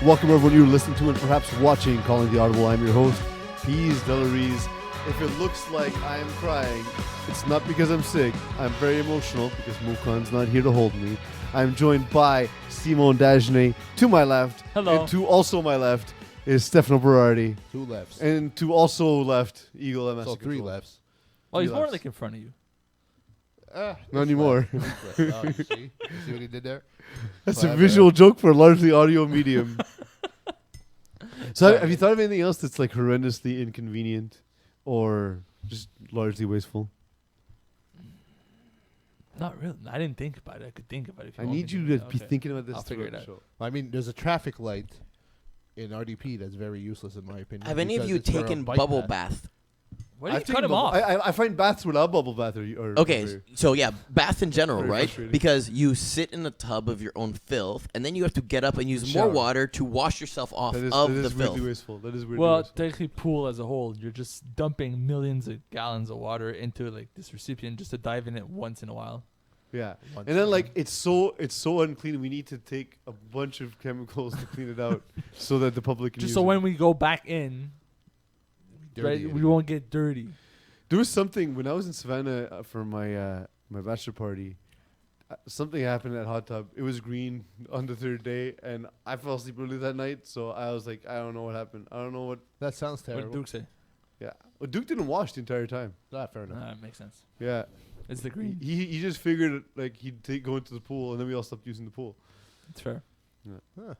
Welcome everyone you're listening to and perhaps watching Calling The Audible. I'm your host, Peeze Delarize. If it looks like I am crying, it's not because I'm sick. I'm very emotional because Mukan's not here to hold me. I'm joined by Simone Dagenet to my left. Hello. And to also my left is Stefano Berardi. Two lefts. And to also left, Eagle MS. So three lefts. Oh, he's Three more lefts. like in front of you. Not anymore. Oh, you see what he did there? That's Clever. a visual joke for a largely audio medium. So have you thought of anything else that's like horrendously inconvenient or just largely wasteful? Not really. I didn't think about it. I could think about it. If you I want need me you to to. be Okay. thinking about this I'll figure throughout it the out. show. I mean, there's a traffic light in RDP that's very useless in my opinion. Have any of because you it's for a taken bike bubble path. bath? Why do you I've cut taken him bubble- off? I find baths without bubble bath are Okay, very- so yeah, bath in general, Very right? frustrating. Because you sit in a tub of your own filth, and then you have to get up and use more Shower. water to wash yourself off that is of that the is weirdly filth. wasteful. That is weirdly Well, wasteful. technically, pool as a whole, you're just dumping millions of gallons of water into like this recipient just to dive in it once in a while. Yeah. Once And then in a like it's so unclean. We need to take a bunch of chemicals to clean it out so that the public can Just use so it. when we go back in, Dirty right, it we is. won't get dirty. There was something when I was in Savannah for my my bachelor party. Something happened at hot tub. It was green on the third day, and I fell asleep early that night. So I was like, I don't know what happened. I don't know what. That sounds What terrible. did Duke say? Yeah, well, Duke didn't wash the entire time. Fair enough. Makes sense. Yeah, It's the green. he just figured like he'd go into the pool, and then we all stopped using the pool. It's fair. Huh.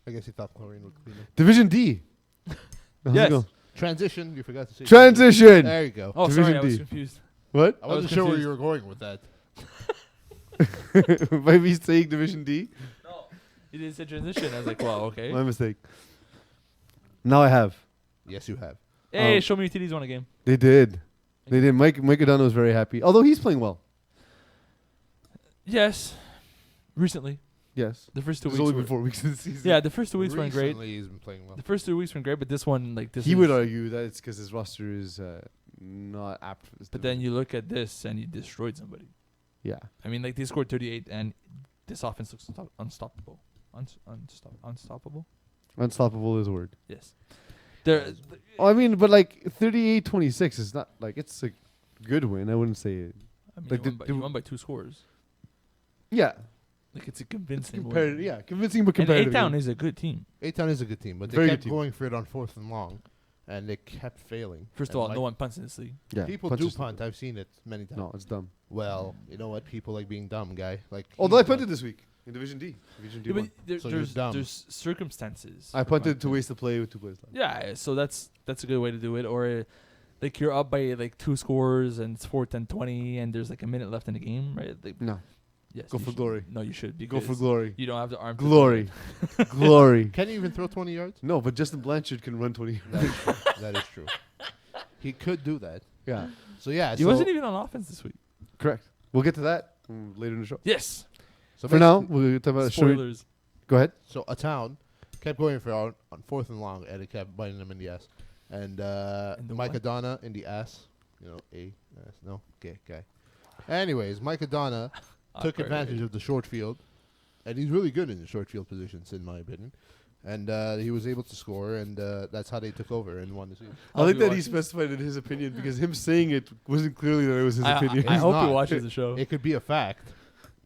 I guess he thought chlorine would clean it. Division D. How's it Yes. go? Transition. You forgot to say. Transition. There you go. Oh, Division sorry, I was D. confused. What? I was wasn't sure where confused. you were going with that. By me saying Division D? No, it is a transition. I was like, wow, okay. My mistake. Now I have. Yes, you have. Hey, show me your titties on a game. They did. They did. Mike Adano was very happy. Although he's playing well. Yes, recently. Yes. The first 2 It's weeks. only were- been 4 weeks of the season. Yeah, the first 2 weeks weren't great. Recently, he's been playing well. The first 2 weeks weren't great, but this one, like this. He is- would argue that it's because his roster is not apt for this. But then you look at this and he destroyed somebody. Yeah. I mean, like they scored 38, and this offense looks unstoppable. Unstoppable. Unstoppable is a word. Yes. There. I mean, but like 38-26 is not like it's a good win. I wouldn't say it. I mean, like he won by 2 scores. Yeah. Like it's a convincing win. Competitive. Yeah. Convincing but And competitive. A-Town is a good team. A-Town is a good team, but they Very kept good team. going for it on 4th and long, and they kept failing. First of And all, like, no one punts in this league. Yeah. people punch do is- punt. I've seen it many times. No, it's dumb. Well, you know what? People like being dumb, guy. Like. Although he I punted does. this week in Division D. Division D. Yeah, but won. So you're dumb. there's circumstances. I for punted to punting. waste the play with 2 plays left. Yeah, so that's a good way to do it. Or like you're up by like 2 scores and it's 4th and 20 and there's like a minute left in the game, right? Like, No. yes, Go you for should. glory. No, you should. Go for because glory. You don't have the arm. to Glory. do it. Glory. Can you even throw 20 yards? No, but Justin Blanchard can run 20. That is true. That is true. He could do that. Yeah. So yeah. He so wasn't even on offense this week. Correct. We'll get to that later in the show. Yes. So For now, basically- we'll talk about. Should we, Spoilers. go ahead. So a town kept going for on 4th and long, and it kept biting them in the ass. And the Mike what? Adana in the ass. You know, ass. No, gay guy. Anyways, Mike Adana took Awkward. advantage of the short field, and he's really good in the short field positions, in my opinion. And he was able to score, and that's how they took over and won the season. I like be that he watching. specified in his opinion because him saying it wasn't clearly that it was his opinion. I He's hope not. he watches the show. It could be a fact.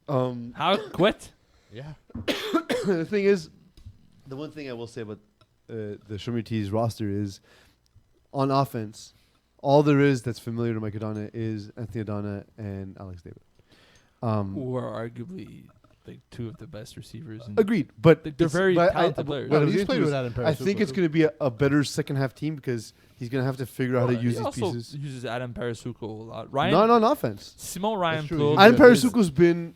How quit? Yeah. The thing is, the one thing I will say about the SMYTDs roster is, on offense, all there is that's familiar to Mike Adana is Anthony Adana and Alex David. Who are arguably like 2 of the best receivers. In Agreed, but They're it's- very but talented players. what I Well, was he's into played with is Adam I think it's going to be a better second half team because he's going to have to figure out how to use he these also pieces. uses Adam Parasuco a lot. Ryan, Not on offense. Simon Ryan That's true. Claude He's Adam good. is- Parasuco's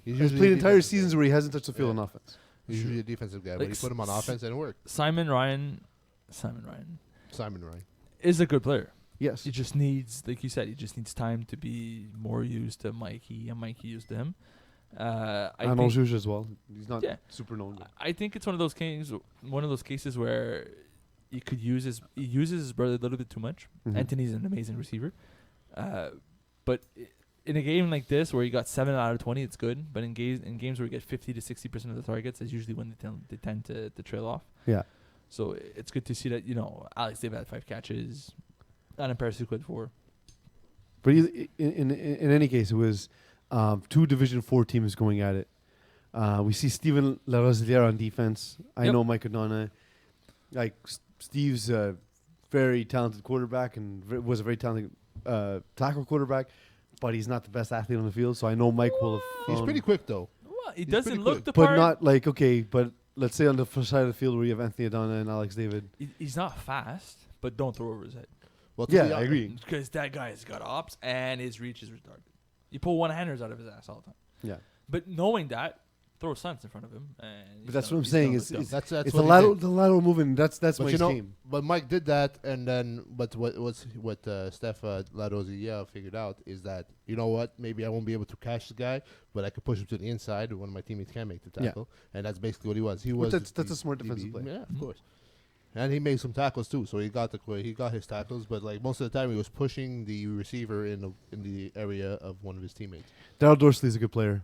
he's has usually played a entire defensive seasons guy. where he hasn't touched the field Yeah. on offense. He's usually a defensive guy, but Like he put him on offense and it worked. Simon Ryan Simon Ryan. is a good player. Yes. He just needs, like you said, he just needs time to be more used to Mikey and Mikey used to him. I And think, Anjouj as well. He's not Yeah. super known. But I think it's one of those cases where he uses his brother a little bit too much. Mhm. Anthony's an amazing receiver, but in a game like this where you got 7 out of 20, it's good. But in games where you get 50 to 60% of the targets, is usually when they tend to trail off. Yeah. So it's good to see that, Alex David had 5 catches. Adam Parasic had 4. But in any case, it was 2 Division 4 teams going at it. We see Steven Larosière on defense. I know Mike O'Donnell. Like, Steve's a very talented quarterback and was a very talented tackle quarterback, but he's not the best athlete on the field. So I know Mike will have. He's pretty quick, though. Well, he He's doesn't pretty look quick. the But part. not like, okay, but let's say on the first side of the field where you have Anthony O'Donnell and Alex David. He's not fast, but don't throw over his head. Well, Yeah, I agree. Because that guy's got ops and his reach is retarded. You pull one-handers out of his ass all the time. Yeah. But knowing that, throw slants in front of him. And But that's what I'm saying. It's That's the what he lateral, did. the lateral movement. That's But Mike's game. but Mike did that, and then what Steph Larosière figured out is that, you know what, maybe I won't be able to catch the guy, but I could push him to the inside. One of my teammates can make the tackle, and that's basically what he was. He was. That's a smart defensive play. Yeah, of course. And he made some tackles too, so he got his tackles. But like most of the time, he was pushing the receiver in the area of one of his teammates. Daryl Dorsley's a good player.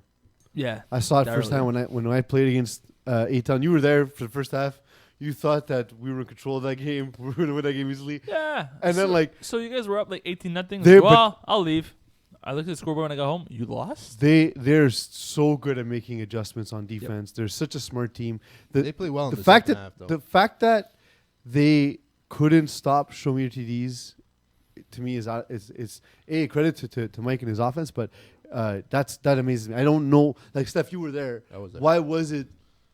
Yeah. I saw it Daryl, firsthand when I played against A-Town. You were there for the first half. You thought that we were in control of that game. We were going to win that game easily. Yeah. And then, So you guys were up like 18-0. They're- Well, I'll leave. I looked at the scoreboard when I got home. You lost? they're so good at making adjustments on defense. They're such a smart team. They play well in The the fact second that half, though. the fact that they couldn't stop SMYTDs, to me, is a credit to Mike and his offense, but that amazes me. I don't know, like Steph, you were there. I was there. Why was it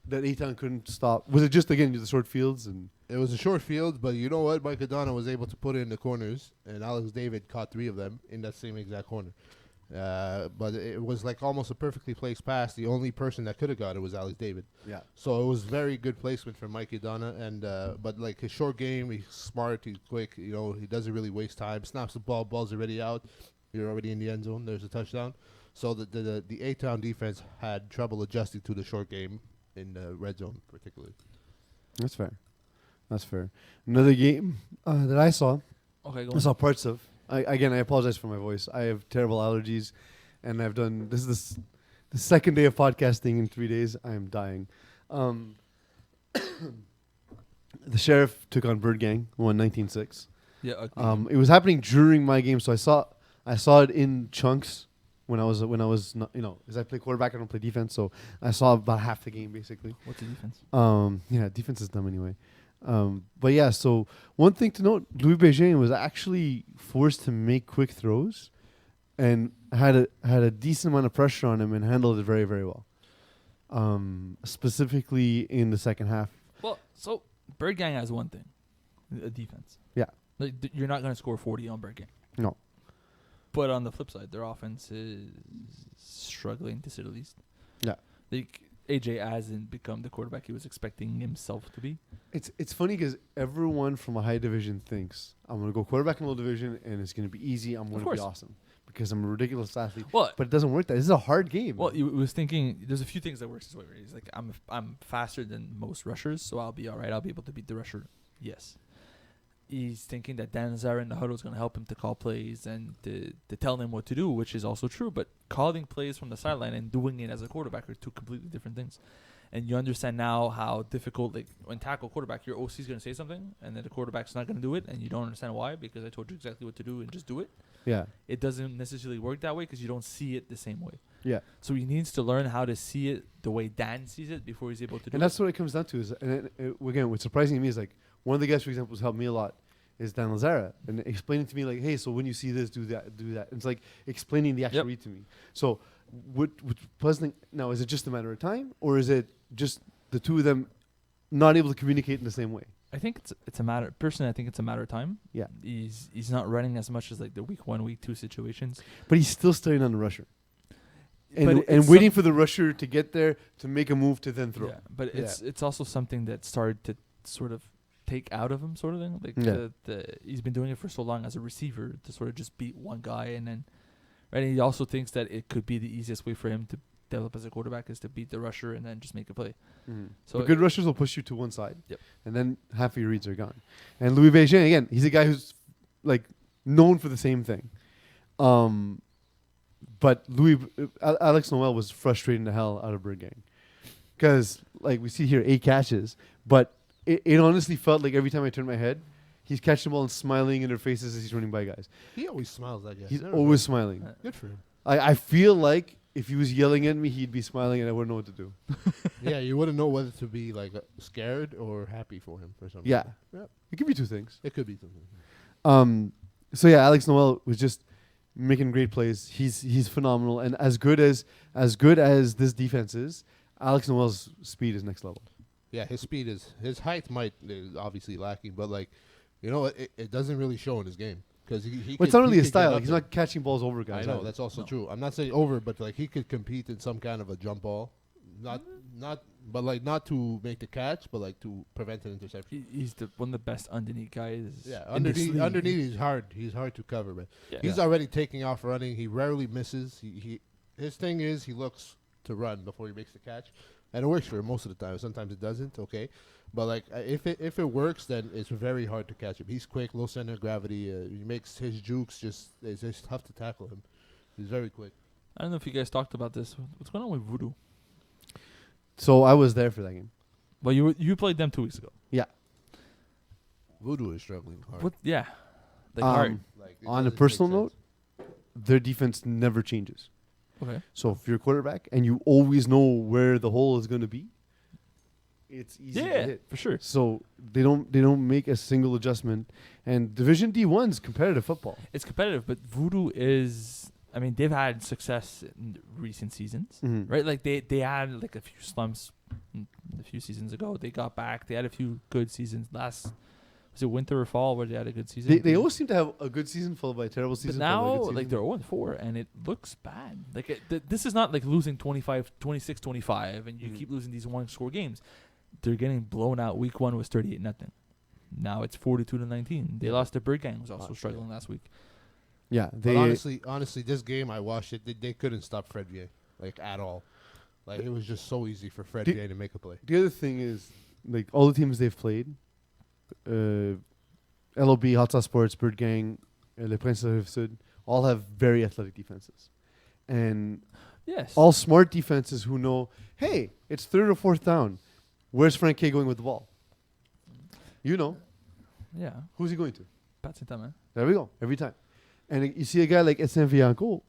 that A-Town couldn't stop? Was it just again the short fields and? It was a short field, but you know what? Mike O'Donnell was able to put it in the corners, and Alex David caught 3 of them in that same exact corner. But it was like almost a perfectly placed pass. The only person that could have got it was Alex David. Yeah. So it was very good placement from Mike O'Donnell, and but like his short game, he's smart, he's quick. You know, he doesn't really waste time. Snaps the ball, ball's already out. You're already in the end zone. There's a touchdown. So the A-Town defense had trouble adjusting to the short game in the red zone, particularly. That's fair. That's fair. Another game that I saw. Okay, go I on. saw parts of. I apologize for my voice. I have terrible allergies, and I've done this is the second day of podcasting in 3 days. I am dying. The Sheriff took on Bird Gang, won 19-6. Yeah. Okay. It was happening during my game, so I saw it in chunks when I was not, as I play quarterback, I don't play defense, so I saw about half the game basically. What's the defense? Yeah, defense is dumb anyway. But yeah, so one thing to note, Louis Bégin was actually forced to make quick throws and had a decent amount of pressure on him and handled it very, very well. Specifically in the second half. Well, so Bird Gang has one thing, a defense. Yeah. Like, you're not going to score 40 on Bird Gang. No. But on the flip side, their offense is struggling, to say the least. Yeah. Like, AJ hasn't become the quarterback he was expecting himself to be. It's funny because everyone from a high division thinks, I'm going to go quarterback in low division and it's going to be easy. I'm going to be awesome because I'm a ridiculous athlete. Well, but it doesn't work that. This is a hard game. Well, he was thinking there's a few things that works this way. Right? He's like, I'm faster than most rushers, so I'll be all right. I'll be able to beat the rusher. Yes. He's thinking that Dan Zara in the huddle is going to help him to call plays and to tell him what to do, which is also true. But calling plays from the sideline and doing it as a quarterback are two completely different things. And you understand now how difficult, like when tackle quarterback, your OC is going to say something, and then the quarterback's not going to do it, and you don't understand why because I told you exactly what to do and just do it. Yeah. It doesn't necessarily work that way because you don't see it the same way. Yeah. So he needs to learn how to see it the way Dan sees it before he's able to do it. And that's what it comes down to. Again, what's surprising to me is like one of the guys, for example, who's helped me a lot is Dan Lazara, and explaining to me like, hey, so when you see this, do that. And it's like explaining the actual read to me. So what's puzzling now, is it just a matter of time, or is it just the two of them not able to communicate in the same way? I think it's a matter. Personally, I think it's a matter of time. Yeah. He's not running as much as like the week 1, week 2 situations. But he's still studying on the rusher. But And waiting for the rusher to get there to make a move to then throw. Yeah, but it's also something that started to sort of take out of him, sort of thing. Like he's been doing it for so long as a receiver to sort of just beat one guy, and then right. And he also thinks that it could be the easiest way for him to develop as a quarterback is to beat the rusher and then just make a play. Mm-hmm. So good rushers will push you to one side, yep. and then half of your reads are gone. And Louis Bégin, again, he's a guy who's like known for the same thing. But Alex Noel was frustrating the hell out of Bird Gang. Because, like, we see here 8 catches, but it honestly felt like every time I turned my head, he's catching the ball and smiling in their faces as he's running by guys. He always smiles, I guess. He's always smiling. Good for him. I feel like if he was yelling at me, he'd be smiling and I wouldn't know what to do. Yeah, you wouldn't know whether to be like scared or happy for him for some reason. Yeah. Yeah. It could be 2 things. It could be something. So yeah, Alex Noel was just making great plays. He's phenomenal, and as good as this defense is, Alex Noel's speed is next level. Yeah, his height is obviously lacking, but like, it doesn't really show in his game because he. Well, it's not really his style. He's not catching balls over guys. I know that's also true. I'm not saying over, but like he could compete in some kind of a jump ball, not to make the catch, but like to prevent an interception. He's one of the best underneath guys. Yeah, underneath he's hard. He's hard to cover, but he's already taking off running. He rarely misses. His thing is he looks to run before he makes the catch, and it works for him most of the time. Sometimes it doesn't. Okay, but like if it works, then it's very hard to catch him. He's quick, low center of gravity. He makes his jukes it's just tough to tackle him. He's very quick. I don't know if you guys talked about this. What's going on with Voodoo? So I was there for that game. Well, you played them 2 weeks ago. Yeah. Voodoo is struggling hard. What? Yeah. Like hard. Like, On a personal note, their defense never changes. Okay. So if you're a quarterback and you always know where the hole is going to be, it's easy to hit. For sure. So they don't make a single adjustment. And Division D1's competitive football. It's competitive, but Voodoo is. I mean, they've had success in recent seasons, right? Like they had like a few slumps a few seasons ago. They got back. They had a few good seasons. Was it winter or fall where they had a good season? They always seem to have a good season followed by a terrible season. But now, like they're 0-4, and it looks bad. Like this is not like losing 26-25, and you keep losing these one-score games. They're getting blown out. Week 1 was 38-0. Now it's 42-19. They lost to Bird Gang, was also struggling last week. Yeah, but honestly, this game I watched it. They couldn't stop Fred Vier, like at all. Like it was just so easy for Fred Vier to make a play. The other thing is, like all the teams they've played, LOB, Hot Sauce Sports, Bird Gang, Les Princes de Rive Sud, all have very athletic defenses, and all smart defenses who know, hey, it's 3rd or 4th down. Where's Frank K going with the ball? You know. Yeah. Who's he going to? Pat Saint-Amand. There we go. Every time. And you see a guy like Etienne Villancourt,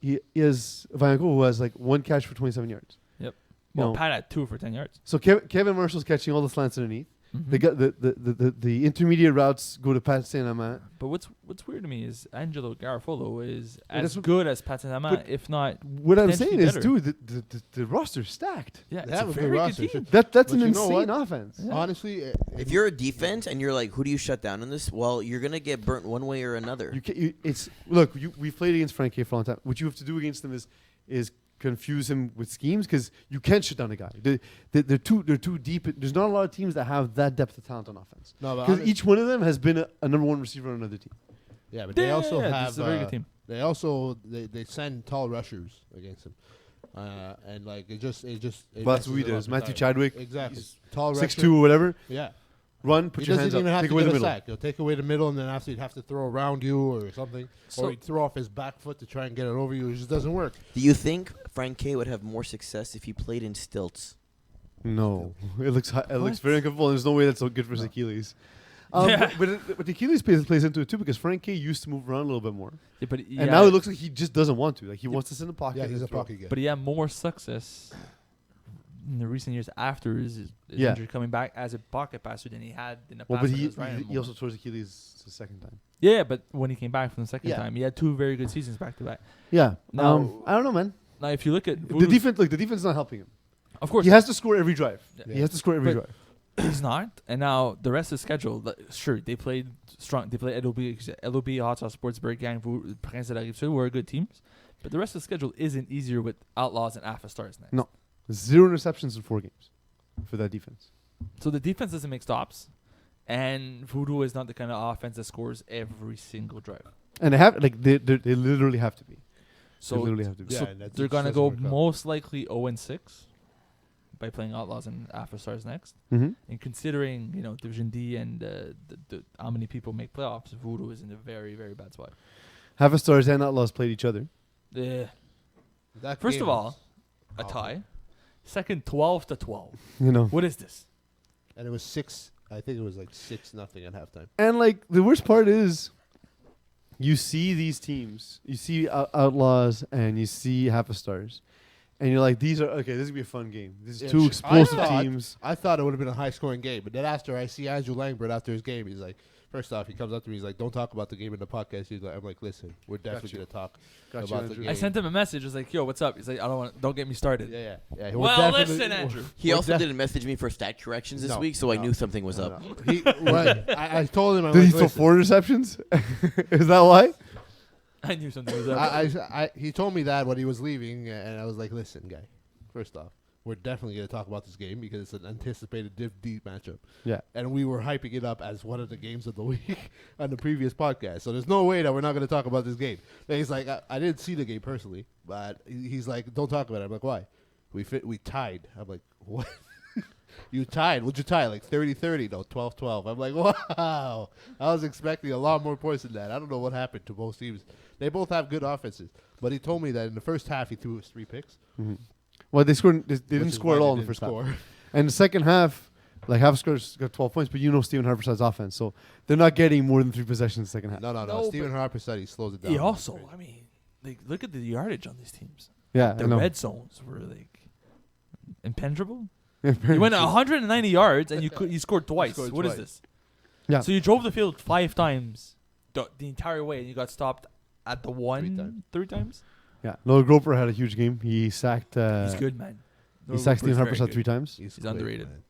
he is Villancourt who has like 1 catch for 27 yards. Yep. Well, Pat had 2 for 10 yards. So Kevin Marshall's catching all the slants underneath. The intermediate routes go to Pat Saint-Amand. But what's weird to me is Angelo Garofalo is as good as Pat Saint-Amand, if not. What I'm saying is, dude, the roster's stacked. Yeah, they have a very good team. That's an insane offense. Yeah. Honestly, if you're a defense and you're like, who do you shut down in this? Well, you're gonna get burnt one way or another. We've played against Frank K for a long time. What you have to do against them is confuse him with schemes because you can't shut down a guy. They're too deep. There's not a lot of teams that have that depth of talent on offense. No, because each one of them has been a number 1 receiver on another team. Yeah, but they also have a very good team. They also they send tall rushers against him, and like it just. That's what he does. Matthew Chadwick, exactly. Tall 6'2" or whatever. Yeah. Run, put your hands up, take away the middle. He'll take away the middle, and then after you'd have to throw around you or something, or he'd throw off his back foot to try and get it over you. It just doesn't work. Do you think Frank K would have more success if he played in stilts? No, it looks very uncomfortable. There's no way that's so good for his Achilles. But the Achilles plays into it too because Frank K used to move around a little bit more, and now it looks like he just doesn't want to. Like he wants to sit in the pocket. Yeah, he's a pocket guy. But he had more success in the recent years after his injury coming back as a pocket passer than he had in the past. But he also tore his Achilles the second time. Yeah, but when he came back from the second time, he had 2 very good seasons back to back. Yeah. Now I don't know, man. Now if you look at the defense, the defense is not helping him. Of course, he has to score every drive. Yeah. He has to score every drive. He's not, and now the rest of the schedule. Sure, they played strong. They played LOB, Hot Sauce Sports, Bird Gang, Princes de la Rive Sud were good teams, but the rest of the schedule isn't easier with Outlaws and Alpha Stars next. No, 0 interceptions in 4 games for that defense. So the defense doesn't make stops, and Voodoo is not the kind of offense that scores every single drive. And they literally have to be. So they literally have to be. So they're gonna go most likely 0-6 by playing Outlaws and Alpha Stars next. And considering Division D and the how many people make playoffs, Voodoo is in a very, very bad spot. Alpha Stars and Outlaws played each other. Yeah. That First game of all, was a awful. tie. Second, 12-12. You know. What is this? And it was 6. I think it was like 6-0 at halftime. And like the worst part is, you see these teams, you see Outlaws and you see Half a Stars, and you're like, these are okay. This is gonna be a fun game. These are two explosive teams. I thought it would have been a high-scoring game, but then after I see Andrew Langbert after his game, he's like, first off, he comes up to me, he's like, "Don't talk about the game in the podcast." He's like, I'm like, "Listen, we're definitely you. gonna talk Got you, about the Andrew. game." I sent him a message. I was like, "Yo, what's up?" He's like, "Don't get me started." Yeah. We're Well, definitely- listen, Andrew. He we're also def- didn't message me for stat corrections this No, week, so I no, knew something was No, up. no. I told him. I'm Did like, he throw "Listen, 4 interceptions? Is that why? I knew something was up. he told me that when he was leaving, and I was like, "Listen, guy. First off, we're definitely going to talk about this game because it's an anticipated Div D matchup." Yeah. And we were hyping it up as one of the games of the week on the previous podcast. So there's no way that we're not going to talk about this game. And he's like, I didn't see the game personally, but he's like, "Don't talk about it." I'm like, "Why?" We tied. I'm like, "What?" You tied. What'd you tie? Like 30-30? No, 12-12. I'm like, wow. I was expecting a lot more points than that. I don't know what happened to both teams. They both have good offenses. But he told me that in the first half he threw his 3 picks. Mm-hmm. Well, they scored. They which didn't is score why at they all in the didn't first score. half. And the second half, like Half Scores got 12 points, but you know Stephen Harper's offense, so they're not getting more than 3 possessions in the second half. No. No, Stephen Harper said he slows it down. He also, I mean, like, look at the yardage on these teams. Yeah, The I know. red zones were like impenetrable. You went 190 yards and you scored twice. scored What is twice. this? Yeah. So you drove the field 5 times the entire way, and you got stopped at the 3 times. Yeah, Noah Groper had a huge game. He sacked. He's good, man. He sacked Stephen Harper 3 times. He's He's underrated. Man.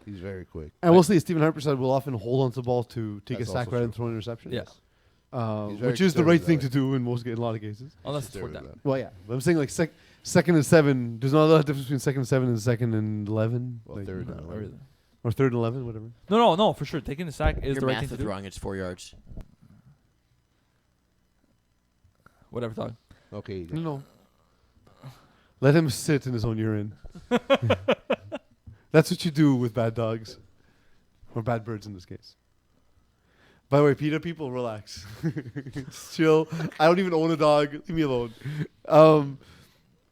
He's very quick. And we'll see. Stephen Harper will often hold onto the ball to take That's a sack also rather than true. throw an interception. Yeah. He's very Which is the right conservative thing that to do in a lot of cases. Unless it's Conservative 4th down. that. Well, yeah. But I'm saying like second and 7. There's not a lot of difference between second and 7 and second and 11. Well, like, third No, down. really. or third and 11, whatever. No, for sure. Taking the sack is Your the right thing math to is do. wrong. It's 4 yards. Whatever, dog. Okay. No. Let him sit in his own urine. That's what you do with bad dogs. Or bad birds in this case. By the way, PETA people, relax. Chill. I don't even own a dog. Leave me alone.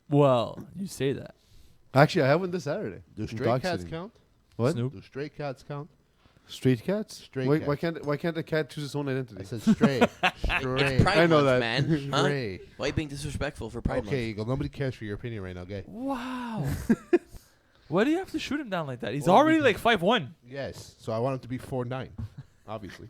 Well, you say that. Actually, I have one this Saturday. Do I'm stray dog cats sitting. count? What? Snoop. Do stray cats count? Straight cats? Stray Why cats. why can't a cat choose its own I identity? said stray. It's Pride I know Month, that. man. Huh? Stray. Why are you being disrespectful for Pride Okay, Eagle. Nobody cares for your opinion right now, guy. Wow. Why do you have to shoot him down like that? He's Well, already like 5'1". Yes. So I want him to be 4'9", obviously.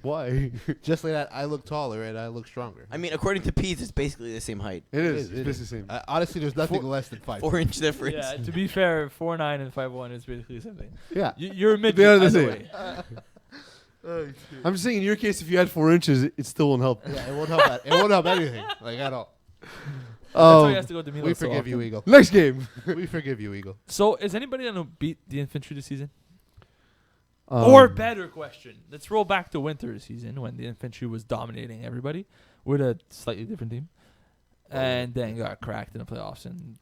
Why? Just like that, I look taller and I look stronger. I mean, according to Peeze, it's basically the same height. It is. It It's is. basically the same. Honestly, there's nothing less than 5. 4-inch difference. Yeah, to be fair, 4'9" and 5'1" is basically the same thing. Yeah. You're a midget. They are the either same. way. I'm just saying, in your case, if you had 4 inches, it still won't help. Yeah, it won't help. It won't help anything, like at all. That's why he has to go to Milan We so forgive you, often. Eagle. Next game. We forgive you, Eagle. So, is anybody going to beat the Infantry this season? Um, Or better question. Let's roll back to winter season when the Infantry was dominating everybody with a slightly different team. And then got cracked in the playoffs and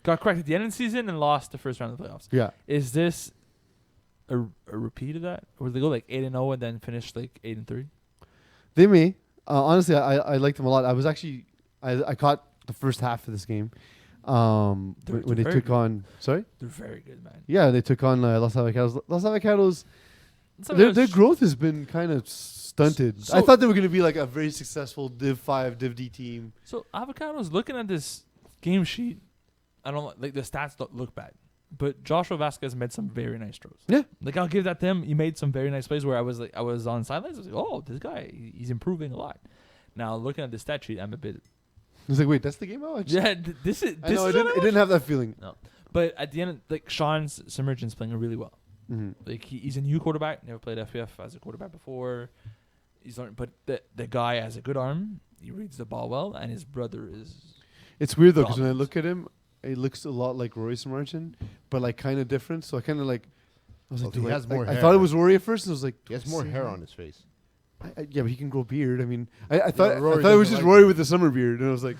got cracked at the end of the season and lost the first round of the playoffs. Yeah. Is this a repeat of that? Or did they go like 8-0 and then finish like 8-3? They may. Honestly, I liked them a lot. I was actually I caught the first half of this game. When they very took good. on. Sorry. They're very good, man. Yeah, they took on Los Avocados. Los Avocados. Their growth has been kind of stunted. So- I thought they were going to be like a very successful Div 5, Div D team. So Avocados, looking at this game sheet, I don't like the stats don't look bad, but Joshua Vasquez made some very nice throws. Yeah. Like I'll give that to him. He made some very nice plays where I was on sidelines. I was like, oh, this guy, he's improving a lot. Now looking at the stat sheet, I'm a bit. I was like, wait, that's the game I watched? Yeah, this is. I know, is it what didn't, it didn't have that feeling. No, but at the end, like Sean's Submergence playing really well. Mm-hmm. Like he's a new quarterback. Never played FPF as a quarterback before. He's learned, but the guy has a good arm. He reads the ball well, and his brother is. It's weird though, because when I Dominant. look at him, it looks a lot like Royce Martin, but like kind of different. So I kind of like, I was Well, like, he do I- has more I hair. thought it was Rory at first, and I was like, He has more hair on his face. Yeah, but he can grow beard. I mean, I thought Rory it was doesn't just like Rory it. with the summer beard, and I was like,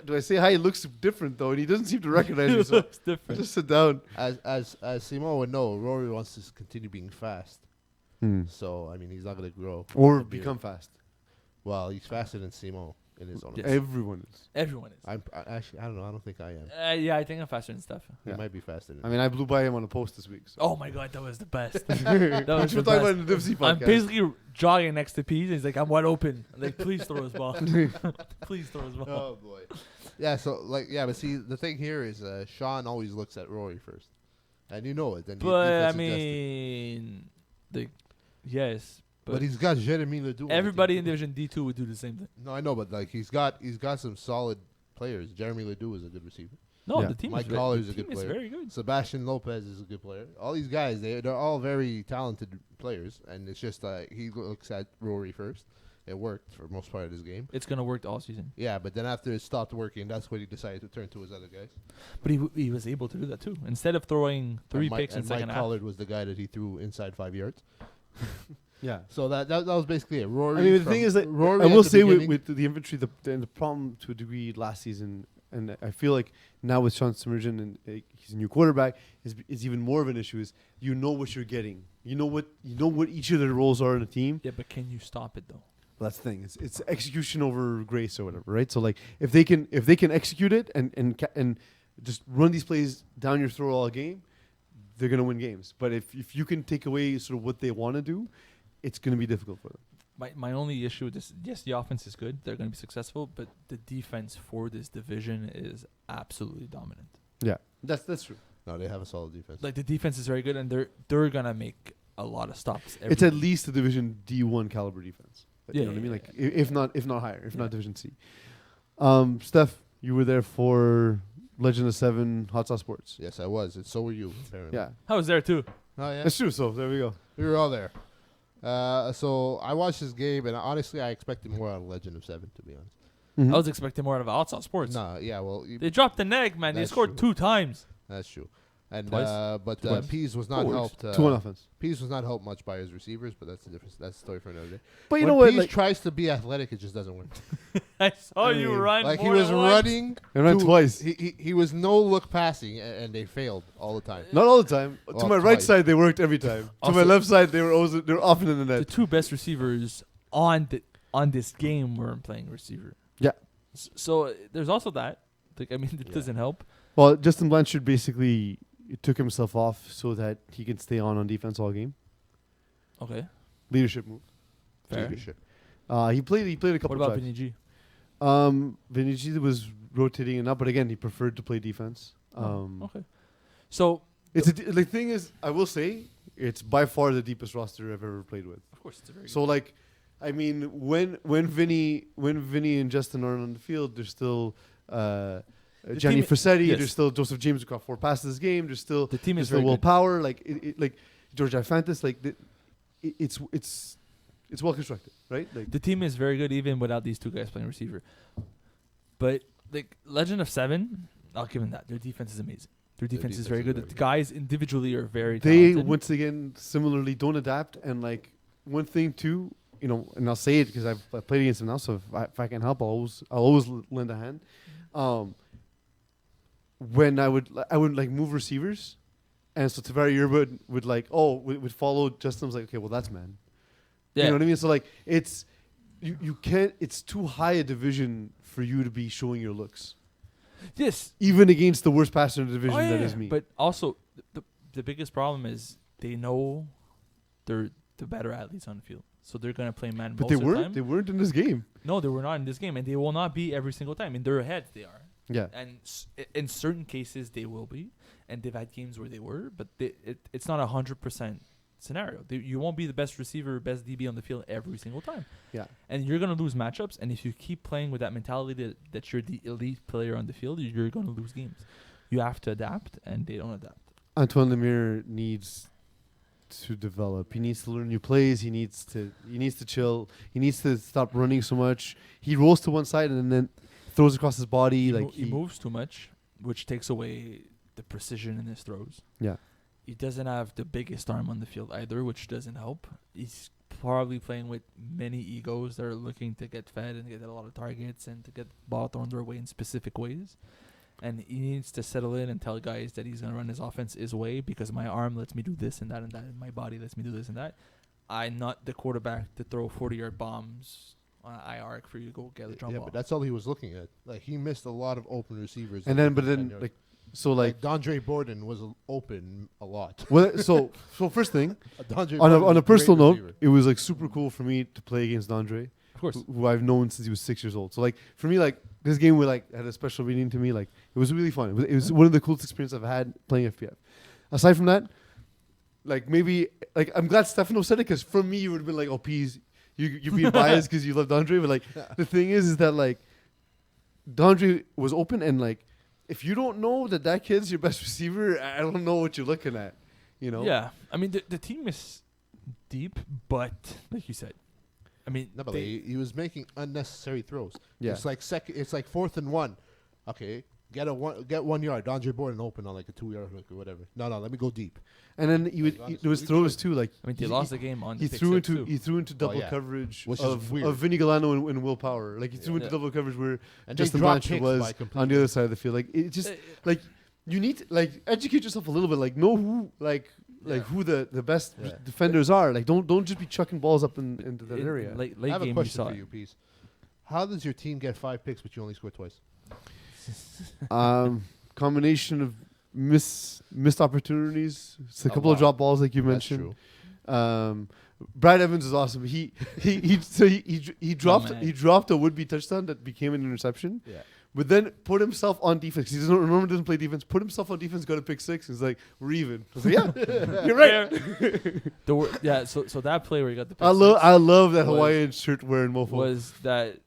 do I say hi? He looks different though, and he doesn't seem to recognize me. It So looks I different. just sit down. As Simon would know, Rory wants to continue being fast. So I mean, he's not gonna grow Or a beard. become fast. Well, he's faster than Simon. in his own. Yes. Everyone is. Everyone is. Actually, I don't know. I don't think I am. Yeah, I think I'm faster than stuff. He Yeah. might be faster than I mean, I blew by him on a post this week. So. Oh my god, that was the best. Which that was we're the talking about best. in the Dipsy podcast. I'm basically jogging next to Peeze, and he's like, "I'm wide open." I'm like, please throw his ball. Please throw his ball. Oh boy. Yeah. So but see, the thing here is Sean always looks at Rory first, and you know it. And But I suggested. mean, yes. But he's got Jeremy Ledoux. Everybody in Division D2 would do the same thing. No, I know, but like he's got some solid players. Jeremy Ledoux is a good receiver. No, Yeah. the team Mike is Collar the is a good team is player. very good. Sebastian Lopez is a good player. All these guys, they're all very talented players, and it's just he looks at Rory first. It worked for most part of his game. It's gonna work all season. Yeah, but then after it stopped working, that's when he decided to turn to his other guys. But he was able to do that too. Instead of throwing three picks in and second Mike half. Collard was the guy that he threw inside 5 yards. Yeah. So that was basically it. Rory. I mean, the thing is that Rory I will at the say beginning- with the infantry, the problem to a degree last season, and I feel like now with Sean Submersion and he's a new quarterback, is even more of an issue. Is you know what you're getting. You know what each of the roles are in a team. Yeah, but can you stop it though? That's the thing. It's execution over grace or whatever, right? So like if they can execute it and just run these plays down your throat all game, they're gonna win games. But if you can take away sort of what they want to do, it's gonna be difficult for them. My only issue with this, yes, the offense is good. They're going to be successful, but the defense for this division is absolutely dominant. Yeah, that's true. No, they have a solid defense. Like the defense is very good, and they're gonna make a lot of stops. It's at least a Division D1 caliber defense. Yeah, You know what I mean? yeah, Like yeah. if not higher, if Yeah. not Division C. Steph, you were there for Legend of Seven Hot Sauce Sports. Yes, I was. And so were you, apparently. Yeah, I was there too. Oh, yeah? that's true. So there we go. We were all there. So I watched this game, and honestly, I expected more out of Legend of Seven, to be honest. Mhm. I was expecting more out of Outlaws Sports. No, yeah, well, They dropped the neck, man. They That's scored true. 2 times. that's true. And Twice? but Twice. Peeze was not Four. helped. 2-1 offense. Peeze was not helped much by his receivers, but that's a difference. That's a story for another day. But you When know what? Peeze Like, tries to be athletic, it just doesn't work. I saw I you mean, run. Like he more was than once. running. I ran to- twice. He was no look passing, and they failed all the time. Not all the time. To Well, my right twice. side, they worked every time. To my Also- left side, they were often in the The net. 2 best receivers on this game weren't playing receiver. Yeah. So there's also that. Like, I mean, it Yeah. doesn't help. Well, Justin Blanchard basically took himself off so that he can stay on defense all game. Okay. Leadership move. Fair. Leadership. He played a What couple about times. Vinny G? Vinicius was rotating and up, but again, he preferred to play defense. Okay. So The thing is, I will say, it's by far the deepest roster I've ever played with. of course it's a very So like, I mean, when Vinny and Justin aren't on the field, there's still Gianni team- Frasetti. yes. There's still Joseph James who caught 4 passes this game. There's still the team there's is still very Will good. Power. Like like George Ifantis. Like it's well constructed, right? Like The team is very good even without these 2 guys playing receiver. But like Legend of Seven, I'll give them that. Their defense is amazing. Their defense is very good. The guys individually are very they talented. once again similarly don't adapt. And like one thing too, you know, and I'll say it because I've played against them now. So if I can help, I'll always lend a hand. When I would like move receivers, and so Tavares Yerba would follow Justin. I was like, okay, well that's man. Yeah. You know what I mean? So like it's you can't. It's too high a division for you to be showing your looks, Yes. even against the worst passer in the division. Oh, yeah, That yeah. is me. But also the biggest problem is they know they're the better athletes on the field. So they're gonna play man most they of the weren't. time. They weren't in this game. No, they were not in this game, and they will not be every single time. In their heads, they are. Yeah. And in certain cases, they will be. And they've had games where they were, but it's not 100% scenario. You won't be the best receiver, best DB on the field every single time. Yeah. And you're going to lose matchups. And if you keep playing with that mentality that you're the elite player on the field, you're going to lose games. You have to adapt, and they don't adapt. Antoine Lemire needs to develop. He needs to learn new plays. He needs to chill. He needs to stop running so much. He rolls to one side and then throws across his body. He moves too much, which takes away the precision in his throws. Yeah. He doesn't have the biggest arm on the field either, which doesn't help. He's probably playing with many egos that are looking to get fed and get a lot of targets and to get ball thrown their way in specific ways. And he needs to settle in and tell guys that he's going to run his offense his way because my arm lets me do this and that, and my body lets me do this and that. I'm not the quarterback to throw 40-yard bombs on I arc for you to go get the jump Yeah, ball. but that's all he was looking at. Like he missed a lot of open receivers. And in then, but the then, 10 yards. like, so like, Dondre Borden was open a lot. well, so first thing, Dondre on Borden a is personal great note, receiver. it was like super cool for me to play against Dondre, Of course. who I've known since he was 6 years old. So like for me, like this game would like had a special meaning to me. Like it was really fun. It was one of the coolest experiences I've had playing FPF. Aside from that, like maybe like I'm glad Stefano said it because from me you would have been like, oh, Peeze, you're being biased because you love Dondre. But like the thing is that like Dondre was open and like if you don't know that kid's your best receiver, I don't know what you're looking at. You know? Yeah, I mean the team is deep, but like you said, I mean No, but he was making unnecessary throws. Yeah. It's like 4th and 1. Okay, get 1 yard. Dondre Borden open on like a 2 yard hook or whatever. No, let me go deep. And then there was throws too. Like I mean they lost the game on. he the threw pick six, into too. he threw into double yeah. coverage Which is of weird. Vinny Galano and Will Power. Like he threw into Yeah. double coverage where And Justin they dropped Blanchard picks by was on completely. the other side of the field. Like it just like you need to like educate yourself a little bit. Like know who who the best Yeah. defenders are. Like don't just be chucking balls up into that In area. Late I have game a you question saw for it. you, Peace. How does your team get 5 picks but you only score twice? Combination of missed opportunities. It's a A couple of lot. drop balls like you That's mentioned. true. Brad Evans is awesome. He dropped man. he dropped a would-be touchdown that became an interception, Yeah. but then put himself on defense. He normally doesn't play defense. Put himself on defense, got a pick 6. He's like, we're even. I was like, yeah, you're right. Yeah, so that play where you got the pick I love that was- Hawaiian shirt wearing mofo. was that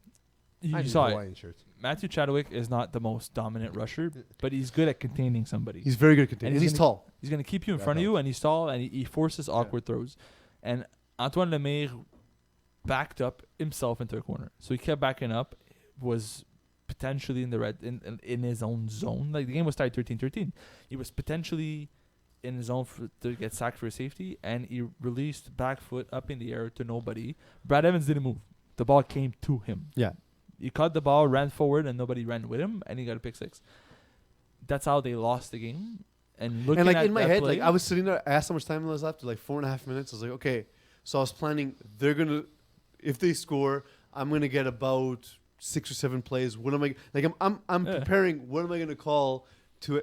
you I need saw it. Hawaiian shirts. Matthew Chadwick is not the most dominant rusher, but he's good at containing somebody. He's very good at containing. And And he's tall. He's going to keep you in That front of you, helps. and he's tall, and he forces awkward throws. And Antoine Lemaire backed up himself into a corner. So he kept backing up, was potentially in the red in his own zone. Like the game was tied 13-13. He was potentially in his zone to get sacked for a safety, and he released back foot up in the air to nobody. Brad Evans didn't move. The ball came to him. Yeah. He caught the ball, ran forward, and nobody ran with him, and he got a pick 6. That's how they lost the game. And looking And like at in my that head, play, like I was sitting there, I asked how much time was left. Like 4.5 minutes. I was like, okay. So I was planning. They're gonna, if they score, I'm gonna get about 6 or 7 plays. What am I like? I'm Yeah. preparing. What am I gonna call to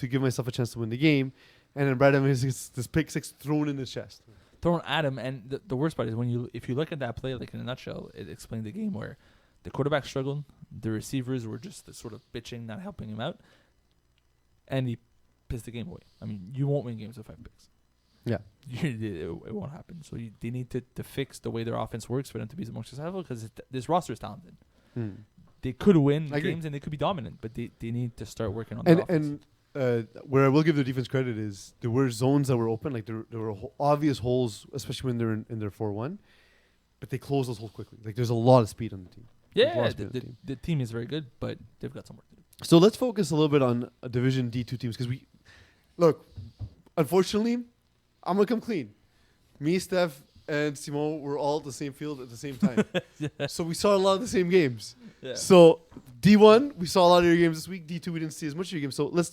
give myself a chance to win the game? And then Brad Evans gets this pick 6 thrown in his chest. thrown at him. And the worst part is if you look at that play, like in a nutshell, it explained the game where the quarterback struggled, the receivers were just sort of bitching, not helping him out, and he pissed the game away. I mean, you won't win games with 5 picks. Yeah. It won't happen. So they need to fix the way their offense works for them to be more successful because this roster is talented. They could win I agree. games and they could be dominant, but they need to start working on the offense. And where I will give the defense credit is there were zones that were open, like there were obvious holes, especially when they're in their 4-1, but they closed those holes quickly. Like there's a lot of speed on the team. There's a lot Yeah, of speed on the team. the team is very good, but they've got some work to do. So let's focus a little bit on Division D2 teams because unfortunately, I'm gonna come clean. Me, Steph, and Simon were all at the same field at the same time, so we saw a lot of the same games. Yeah. So D1, we saw a lot of your games this week. D2, we didn't see as much of your games. So let's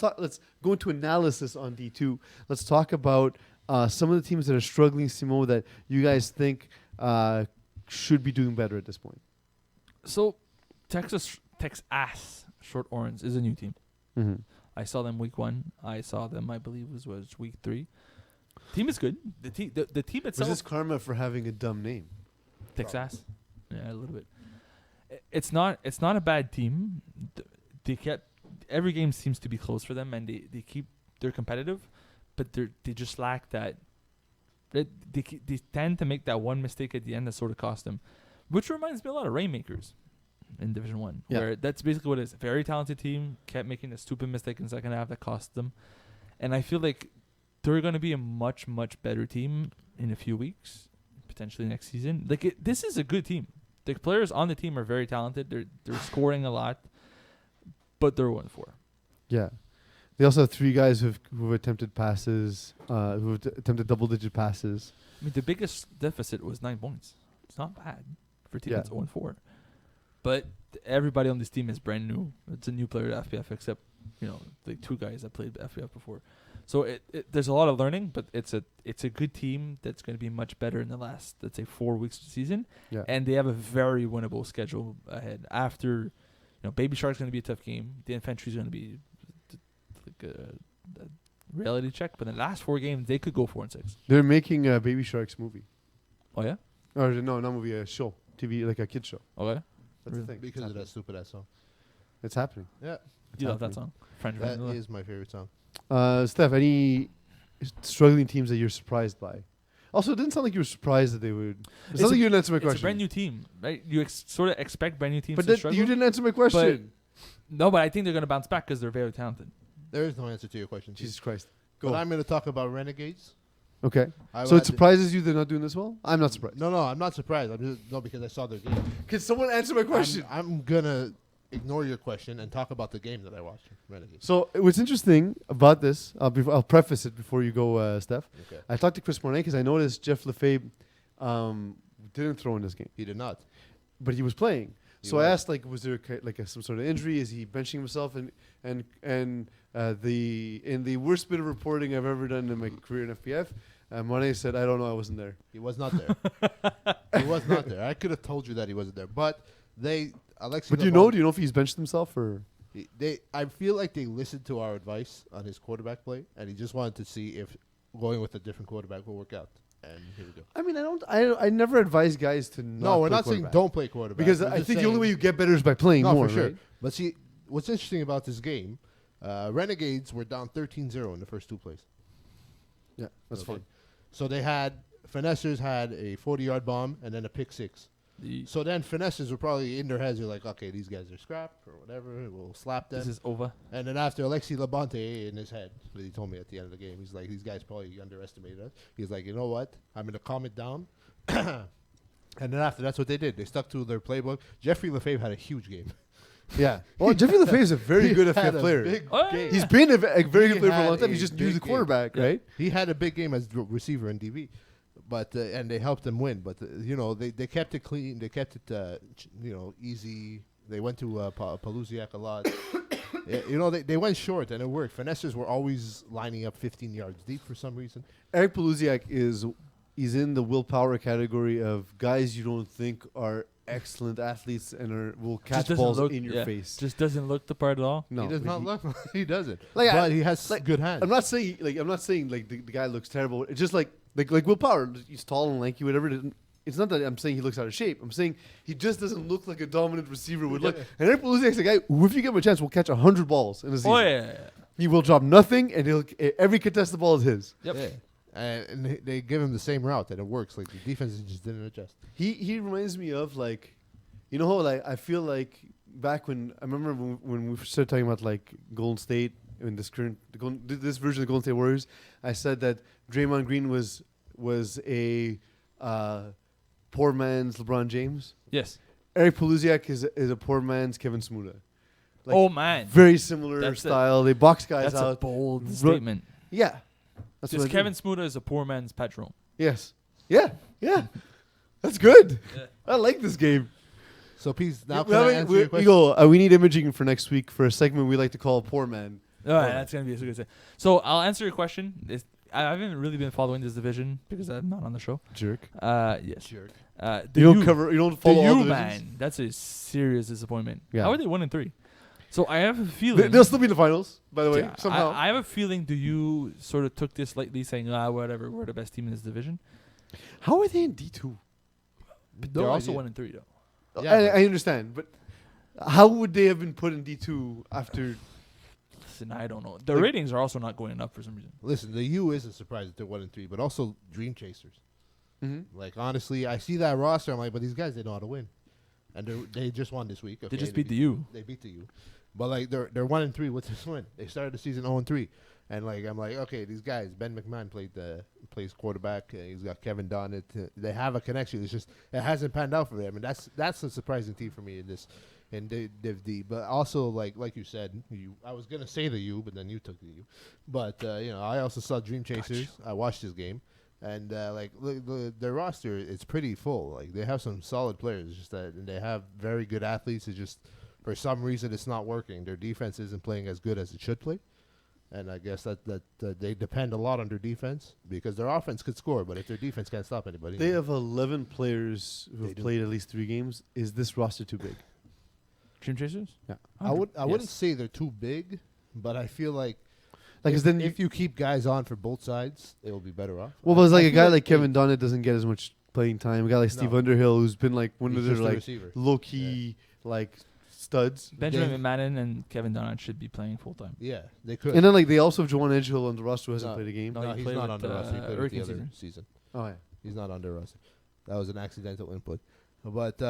go into analysis on D2. Let's talk about some of the teams that are struggling, Simon, that you guys think should be doing better at this point. So Texas Short Orange is a new team. Mm-hmm. I saw them week 1. I saw them, I believe, was week 3. Team is good. The team Was itself. this karma for having a dumb name? Texas. Yeah, a little bit. It's not a bad team. They kept every game seems to be close for them, and they're competitive, but they just lack that. They tend to make that one mistake at the end that sort of cost them, which reminds me a lot of Rainmakers in Division 1, Yeah. where that's basically what it is. A very talented team kept making a stupid mistake in the second half that cost them, and I feel like they're going to be a much, much better team in a few weeks, potentially next season. This is a good team. The players on the team are very talented. They're scoring a lot, but they're 1-4. Yeah. They also have 3 guys who've attempted passes, who've attempted double-digit passes. I mean, the biggest deficit was 9 points. It's not bad for a team Yeah. that's 0-4. But everybody on this team is brand new. It's a new player to FPF, except the 2 guys that played FPF before. So there's a lot of learning, but it's a good team that's going to be much better in the last, let's say, 4 weeks of the season. Yeah. And they have a very winnable schedule ahead. After, Baby Shark's going to be a tough game. The Infantry's going to be like a reality check. But in the last 4 games, they could go 4-6. They're making a Baby Sharks movie. Oh yeah. Or no, not movie, a show, TV, like a kid show. Okay. That's the thing. Because of that stupid ass song. It's happening. Yeah, You love that song, French that Vanilla. is my favorite song. Steph, any struggling teams that you're surprised by? Also, it didn't sound like you were surprised that they would. It sounds like you didn't answer my It's question. a brand new team, right? You sort of expect brand new teams but to that, struggle. you didn't answer my question. No, but I think they're going to bounce back because they're very talented. There is no answer to your question. Jesus Christ. But Go. I'm going to talk about Renegades. Okay. I So it had- surprises you they're not doing this well? I'm not surprised. No, I'm not surprised. I'm just because I saw their game. Can someone answer my question? I'm gonna ignore your question and talk about the game that I watched. Renegades. So what's interesting about this, I'll preface it before you go, Steph. Okay. I talked to Chris Mornay because I noticed Jeff Lefebvre didn't throw in this game, He did not. but he was playing. He So I was. asked, like, was there some sort of injury? Is he benching himself? And in the worst bit of reporting I've ever done in my career in FPF, Mornay said, "I don't know, I wasn't there." He was not there. He was not there. I could have told you that he wasn't there, but Alexi. But do you know if he's benched himself or? I feel like they listened to our advice on his quarterback play, and he just wanted to see if going with a different quarterback will work out. And here we go. I mean, I never advise guys to not. No, we're play not saying quarterback. don't play quarterback. Because We're I just think the only way saying- you get better is by playing no, more, for sure. right? But see, what's interesting about this game, Renegades were down 13-0 in the first 2 plays. Yeah, that's Okay. fine. So they had Finessers had a 40-yard bomb and then a pick 6. So then Finessers were probably in their heads. They're like, okay, these guys are scrap or whatever. We'll slap them. This is over. And then after Alexi Labonte in his head, what he told me at the end of the game, he's like, these guys probably underestimated us. He's like, you know what? I'm going to calm it down. And then after, that's what they did. They stuck to their playbook. Jeffrey Lefebvre had a huge game. Yeah. Well, Jeffrey Lefebvre is a very He good had FPF a player. big Oh, yeah. game. He's been a very He good player for a had long time. a He just big knew the game. quarterback, Yeah. right? He had a big game as receiver in DB. But and they helped them win. But they kept it clean. They kept it easy. They went to Paluziak a lot. They went short and it worked. Finessers were always lining up 15 yards deep for some reason. Eric Paluziak he's in the willpower category of guys you don't think are excellent athletes and will catch doesn't balls look- in your yeah. face. Just doesn't look the part at all. No, He does not look. He doesn't. Like, but he has like, good hands. I'm not saying the guy looks terrible. It's just like willpower. He's tall and lanky, whatever. It's not that I'm saying he looks out of shape. I'm saying he just doesn't look like a dominant receiver would look. And Eric Paluziak's a guy who, if you give him a chance, will catch 100 balls in a season. Oh yeah. He will drop nothing, and every contested ball is his. Yep. Yeah. And they give him the same route, and it works. Like the defense just didn't adjust. He reminds me of how I feel like back when I remember when we started talking about like Golden State in this version of the Golden State Warriors. I said that Draymond Green was a poor man's LeBron James. Yes. Eric Paluziak is a poor man's Kevin Smuda. Like, Oh man. very similar That's style. They box guys That's a out. bold Ru- statement. Yeah, that's Because what I Kevin do. Smuda is a poor man's petrol. Yes. Yeah. That's good. Yeah. I like this game. So Peeze, now we, can I answer your question? we need imaging for next week for a segment we like to call Poor Man. All right, that's gonna be a good thing. So I'll answer your question. I haven't really been following this division because I'm not on the show. Jerk. Yes. Jerk. You don't follow all the divisions? man. That's a serious disappointment. Yeah. How are they 1-3? So I have a feeling They'll still be in the finals, by the way, Yeah, somehow. I have a feeling. Do you sort of took this lightly, saying, whatever, we're the best team in this division? How are they in D2? They're also idea. 1-3 though. Yeah, I understand, but how would they have been put in D2 after? Listen, I don't know. The Like- ratings are also not going up for some reason. Listen, the U is a surprise that they're 1-3, but also dream chasers. Mm-hmm. Like honestly, I see that roster. I'm like, but these guys they know how to win, and they just won this week. They Okay, just beat the U. They beat the U, but like they're 1-3 with this win. They started the season 0-3, and like I'm like, okay, these guys. Ben McMahon plays quarterback. He's got Kevin Dunn. They have a connection. It's just it hasn't panned out for them, and that's a surprising team for me in this. In Div D, but also like you said, I was gonna say the U, but then you took the U. But I also saw Dream Chasers. I watched this game, and their roster is pretty full. Like they have some solid players. It's just that and they have very good athletes. It's just for some reason it's not working. Their defense isn't playing as good as it should play. And I guess that they depend a lot on their defense because their offense could score, but if their defense can't stop anybody, They have 11 players who have played at least 3 games. Is this roster too big? Dream Chasers? Yeah. I wouldn't Yes. say they're too big, but I feel like Like, if, then if you keep guys on for both sides, it will be better off. well, but it's like I a feel guy like Kevin Dunnett doesn't get as much playing time. A guy like Steve No. Underhill, who's been like one he's of their just a like receiver. low key like studs. Benjamin They- McMahon and Kevin Donat should be playing full time. Yeah, they could. And then like they also have Juwan Edgehill on the roster who hasn't No. played a game. No, no, he he's played not with, on the roster. He played with the Hurricane other season. season. Oh yeah. He's not on the roster. That was an accidental input. But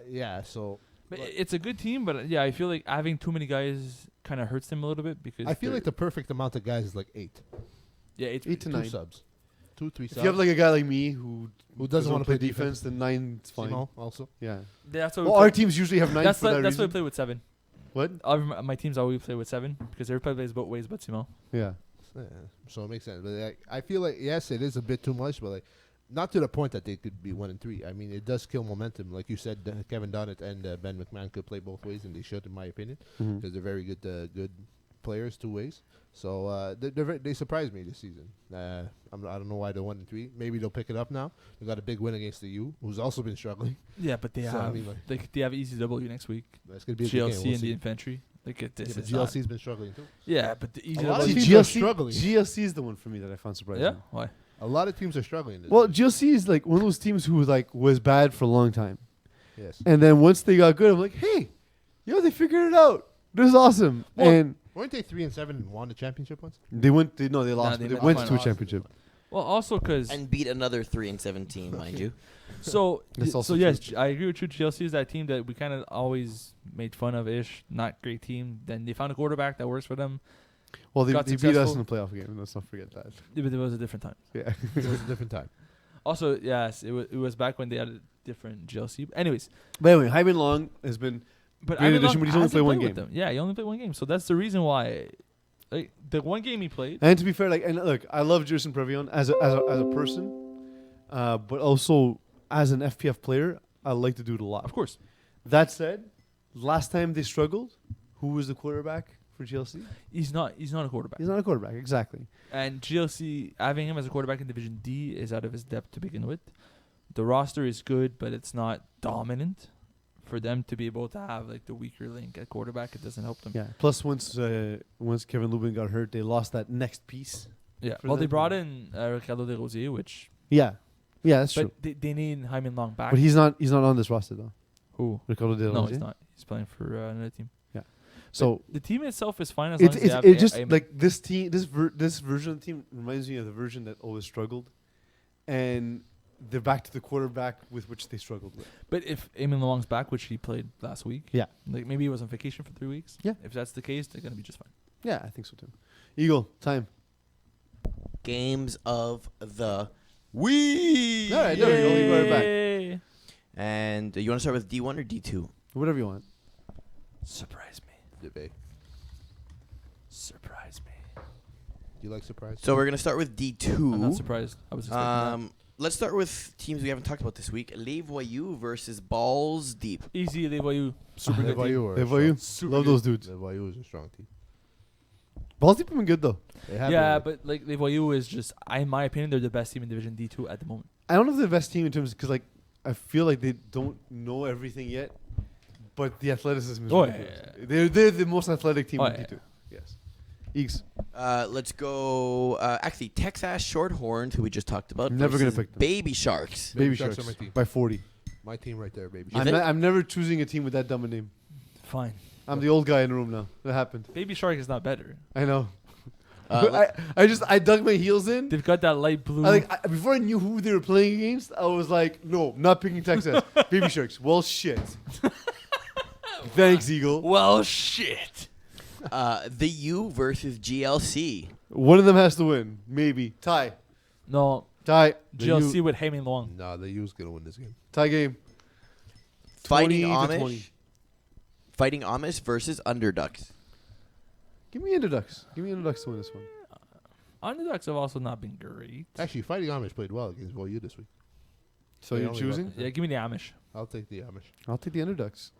yeah, so But But- it's a good team, but yeah, I feel like having too many guys kind of hurts them a little bit because I feel like the perfect amount of guys is like 8. yeah, it's 8 to 2 9. subs. 2, 3 If subs. you have like a guy like me who doesn't wanna play defense, then 9's fine. Simo also. Yeah. that's what Well, we our play. teams usually have 9 That's for that that's why we reason. play with 7. What? My teams always play with 7 because everybody plays both ways but Simo. Yeah. Yeah, so it makes sense. But I feel like yes, it is a bit too much, but like not to the point that they could be 1 and 3. I mean, it does kill momentum. Like you said, Kevin Dunnett and Ben McMahon could play both ways, and they should, in my opinion, Mhm. because they're very good players 2 ways. So they surprised me this season. I don't know why they're 1 and 3. Maybe they'll pick it up now. They got a big win against the U, who's also been struggling. Yeah, but they So, I have mean, like- they have ECW next week. That's gonna be a good game. GLC We'll and the see. Infantry. Like Yeah, this but is not- GLC's been struggling too. Yeah, but the A lot of ECW. teams See, are struggling. GLC is the one for me that I found surprising. Yeah, why? A lot of teams are struggling. This Well, year. GLC is like one of those teams who like was bad for a long time, Yes. and then once they got good, I'm like, hey, they figured it out. This is awesome. Well, and Weren't they 3-7 and won the championship once? they went. They lost. they But they went went to to a finals. championship. Well, also because and beat another 3-17, mind you. so That's also yes, true. I agree with you. GLC is that team that we kind of always made fun of ish. Not great team. Then they found a quarterback that works for them. Well, they Got beat us in successful. the playoff game. Let's not forget that. Yeah, but it was a different time. Yeah. It was a different time. Also, yes, it was back when they had a different GLC. Anyways, But anyway, Hyman Long has been. but Great Ivan addition, Long but he's only hasn't played one played with game. them. Yeah, he only played one game. So that's the reason why. Like the one game he played. And to be fair, like, and look, I love Jerson Previon as a person, but also as an FPF player, I like to do it a lot. Of course, That said, last time they struggled, who was the quarterback for GLC? he's not a quarterback. He's not a quarterback, exactly. And GLC having him as a quarterback in Division D is out of his depth to begin with. The roster is good, but it's not dominant. For them to be able to have like the weaker link at quarterback, it doesn't help them. Yeah. Plus, once Kevin Lubin got hurt, they lost that next piece. Yeah. For Well, they them. brought in Ricardo De Rosier, which Yeah, that's true. but they need Hyman Long back. But he's not on this roster though. who? Ricardo De No, Rosier. he's not. He's playing for another team. So But the team itself is fine as long as they have. it's just Ayman. like this team, this version of the team reminds me of the version that always struggled, and they're back to the quarterback with which they struggled with. But if Eamon Long's back, which he played last week, Yeah. like maybe he was on vacation for 3 weeks. Yeah. If that's the case, they're gonna be just fine. Yeah, I think so too. Eagle time. Games of the week. All right, there we go. We brought it back. Yay. And you want to start with D1 or D2? Whatever you want. Surprise me. Debate. Surprise me. Do you like surprise? So we're gonna start with I'm not D2. surprised. I was expecting Let's start with teams we haven't talked about this week. Les Voyous versus Balls Deep. that. Easy, Les Voyous. Super Les good team. Voyous are They for you. Super Love good. those dudes. Les Voyous is a strong team. Balls deep have been good though. They have Yeah, been- but like Les Voyous is just, in my opinion, they're the best team in Division D2 at the moment. I don't know if they're the best team in terms because like I feel like they don't know everything yet, but the athleticism is Oh, really yeah, good. They're the most athletic team Oh, in yeah. D2. Yes. Eeks. Let's go. Actually, Texas Shorthorns, who we just talked about. Never gonna versus pick them. Baby Sharks. Baby Sharks Sharks are my team. by 40. my team right there, baby. You think? I'm never choosing a team with that dumb a name. Fine. I'm the old guy in the room now. That happened. Baby Shark is not better. I know. Let- I dug my heels in. They've got that light blue. Before I knew who they were playing against, I was like, no, not picking Texas. Baby Sharks. Well, shit. Thanks, Eagle. well, shit. the U versus GLC. One of them has to win. Maybe. Tie. No, Tie. GLC with Heyman Long. Nah, the U's gonna win this game. Tie game. Fighting 20 to Amish. 20. Fighting Amish versus Underducks. Give me Underducks. Give me Underducks to win this one. Underdogs have also not been great. Actually, Fighting Amish played well against Voyou this week. So They you're only choosing? got- Yeah, give me the Amish. I'll take the Amish. I'll take the Underducks.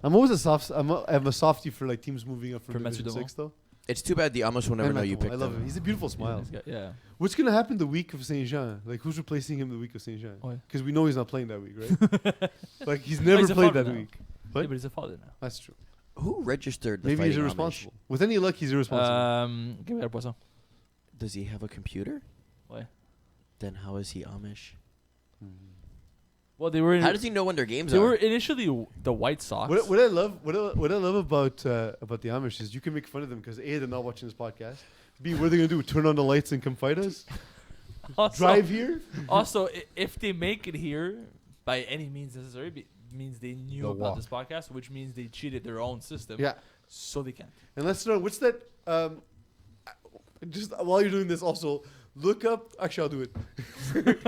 I'm always I'm a softie for like teams moving up from For Division Metro 6 though. It's too bad the Amish will never And know you Michael, picked I love them. him. He's a beautiful smile. Yeah. What's gonna happen the week of Saint Jean? Like, who's replacing him the week of Saint Jean? Why? Because we know he's not playing that week, right? Like, he's never he's a played father that now. week. Yeah, What? but he's a father now. That's true. Who registered the Maybe he's Fighting irresponsible. With any luck, he's irresponsible. Give me that poisson. Amish? Does he have a computer? Why? Then how is he Amish? Well, they were. How does he know when their games They are? were initially the White Sox. What I love about the Amish is you can make fun of them because A, they're not watching this podcast. B, what are they gonna do? Turn on the lights and come fight us? Also, Drive here? Also, if they make it here by any means necessary, means they knew They'll about walk. this podcast, which means they cheated their own system. Yeah. So they can't. And let's start. What's that? Just while you're doing this, also look up. Actually, I'll do it.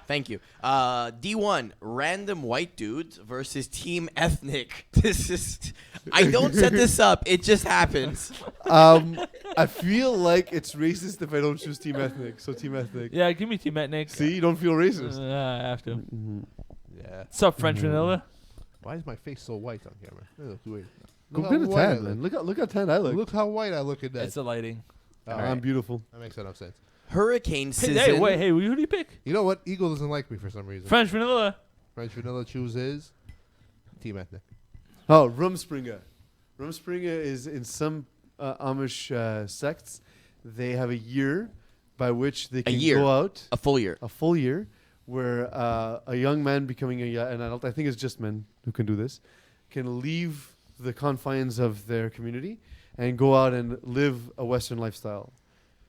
Thank you. D1, random white dudes versus team ethnic. This is... I don't set this up. It just happens. I feel like it's racist if I don't choose team ethnic. So team ethnic. Yeah, give me Team Ethnic. See, you don't feel racist. I have to. Yeah. What's up, French Vanilla? Why is my face so white on camera? It looks weird. Go Look get how a white I tan, man. look. Look how tan I look. Look how white I look in that. It's the lighting. All I'm right. beautiful. That makes enough sense. Hurricane Hey, season. who do you pick? You know what? Eagle doesn't like me for some reason. French Vanilla. French Vanilla chooses team ethnic. Oh, Rumspringa. Rumspringa is in some Amish sects. They have a year by which they can year. go out. A full year. A full year where a young man becoming an adult, I think it's just men who can do this, can leave the confines of their community and go out and live a Western lifestyle.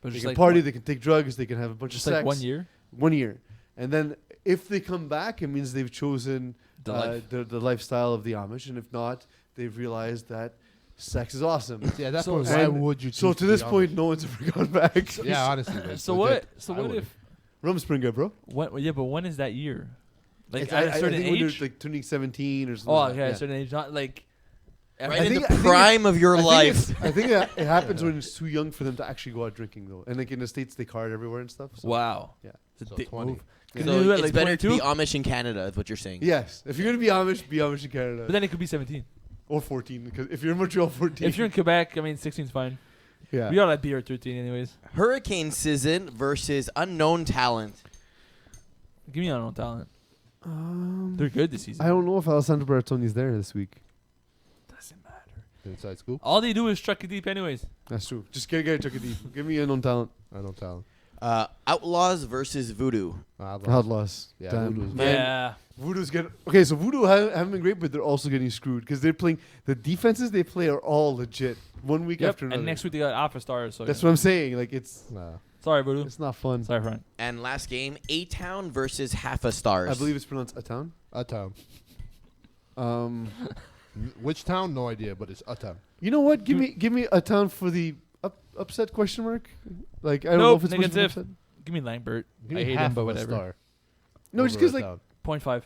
But They just can like party, one- they can take drugs, they can have a bunch just of like sex. 1 year. 1 year. And then if they come back, it means they've chosen The life. the lifestyle of the Amish. And if not, they've realized that sex is awesome. Yeah, that's So- point. Why and would you? So choose to this be point, Amish? no one's ever gone back. Yeah, honestly. like, So legit, what? So I what would've. if? Rumspringa, bro. When, yeah, but when is that year? Like It's- at a I certain think when they're age. like turning 17 or something. Oh, like okay, that. at a certain age, not like. Right I in think- the I think prime of your life. I think it happens when it's too young for them to actually go out drinking, though. And like in the States, they card everywhere and stuff. So. Wow. Yeah. It's a So dick 20. move. Yeah. Can you do So that, it's like, better to 22? be Amish in Canada, is what you're saying. Yes. If you're going to be Amish in Canada. But then it could be 17. Or 14. Because if you're in Montreal, 14. If you're in Quebec, I mean, 16's fine. yeah. We all at B or 13 anyways. Hurricane season versus unknown talent. Give me unknown talent. They're good this season. I don't know if Alessandro Bertoni's there this week. Doesn't matter. Inside scoop. All they do is truck it deep anyways. That's true. Just get a guy, chuck it deep. Give me a known talent. I don't tell. Outlaws versus Voodoo. Outlaws. Yeah, Damn. Voodoo's Man, Yeah. Voodoo's getting... Okay, so Voodoo haven't been great, but they're also getting screwed. Because they're playing... The defenses they play are all legit. 1 week Yep. after another. And next week they got Alpha Stars. So That's yeah. what I'm saying. Like, it's Sorry, Voodoo. not fun. Sorry, Frank. And last game, A-Town versus Half a Stars. I believe it's pronounced a town. A town. Which Which town? No idea, but it's a town. You know what? Give me a town for the upset question mark. Like I don't know Nope, if it's supposed to be negative. upset. Give me Langbert. Give I me hate half him, but of a whatever. star. No, just because like 0.5.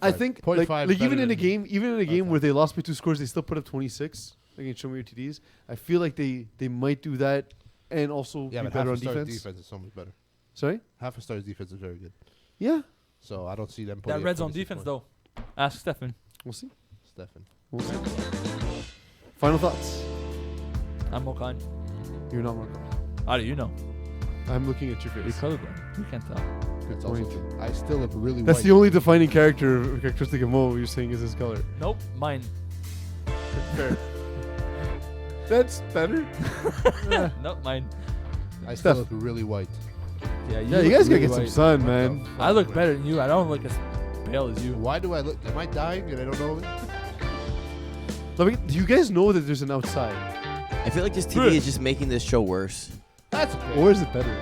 I think 0.5 like even better in a than game a where town. they lost by 2 scores, they still put up 26 against SMYTDs. I feel like they might do that and also Yeah, be but better on half a star's defense. defense is so much better. Sorry? Half a star's defense is very good. Yeah, So I don't see them putting That red zone defense, though. Ask Stefan. we'll see. Stefan. We'll see. Final thoughts. I'm Mokan. You're not Marco. How do you know? I'm looking at your You're face. colorblind. You can't tell. That's also true. I still look really That's white. the only defining characteristic of Mo. You're saying is his color. Nope. Mine. Fair. That's better. Yeah. Nope. Mine. I still Steph. look really white. Yeah, Yeah, you look guys gotta really get some white. sun, What man. the fuck, I look man? better than you. I don't look as pale as you. Why do I look? Am I dying and I don't know it? Do you guys know that there's an outside? I feel like this TV Bruh. is just making this show worse. That's okay. Or is it better?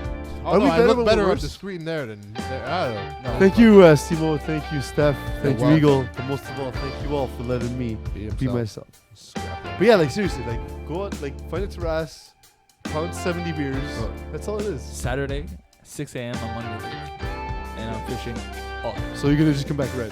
Oh, Are no, we I better look or better on worse? the screen there than there. I don't know. Thank you, Simo. Thank you, Steph. Thank you, welcome. Eagle. But most of all, thank you all for letting me be himself. myself. Scrap But yeah, like seriously, like go out, like find a terrace, pound 70 beers. Oh. That's all it is. Saturday, 6 a.m. on Monday. And I'm fishing. Oh, So you're gonna just come back red.